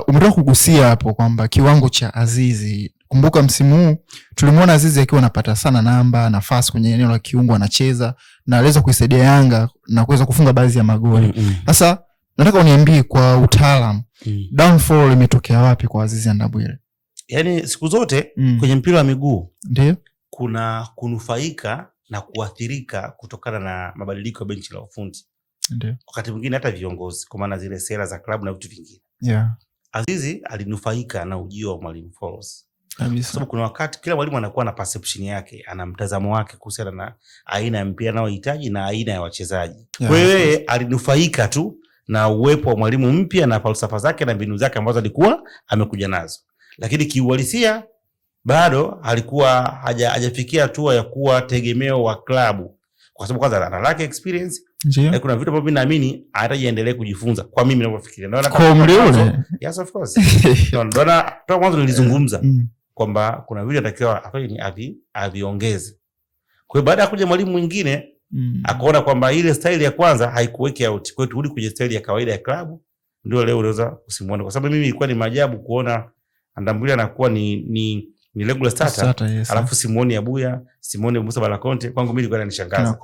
umetoka kugusia hapo kwamba kiwango cha Azizi. Kumbuka msimu huu tulimuona Azizi akiwa anapata sana nafasi kwenye eneo la kiungo anacheza na aliweza kuisaidia Yanga na kuweza kufunga baadhi ya magoli. Sasa nataka uniambie kwa utaalamu downfall imetokea wapi kwa Azizi Ndabwile? Yaani siku zote kwenye mpira wa miguu ndio kuna kunufaika na kuathirika kutokana na mabadiliko ya benchi la ufundi. Ndio. Wakati mwingine hata viongozi kwa maana zile sera za klabu na vitu vingine. Yeah. Azizi alinufaika na ujio wa Mwalimu Folz. Kabisa. Sababu kuna wakati kila mwalimu anakuwa na perception yake, ana mtazamo wake kuhusiana na aina ya mpira anaohitaji na aina ya wachezaji. Yeah. Kwa hiyo yeye alinufaika tu na uwepo wa mwalimu mpya na falsafa zake na mbinu zake ambazo alikuwa amekuja nazo. Lakini kiuhalisia bado alikuwa hajafikia hatua ya kuwa tegemeo wa klabu. Kwa sababu kwanza ana lack experience. Ndio. Kuna vitu ambavyo mimi naamini anahitaji endelee kujifunza kwa mimi ninavyofikiria. Naona kama yes of course. Ndio toka mwanzo nilizungumza kwamba kuna vitu anatakiwa afanye aviongeze. Kwa hiyo baada ya kuja mwalimu mwingine akaona kwamba ile style ya kwanza haikuweki out. Kwa hiyo turudi kwenye style ya kawaida ya klabu. Ndio leo unaweza usimuone kwa sababu mimi ilikuwa ni maajabu kuona Ndambwile anakuwa ni regular starter. Yes, alafu simuoni Abuya, simuoni Musa Balakonte, kwangu mimi ilikuwa inanishangaza.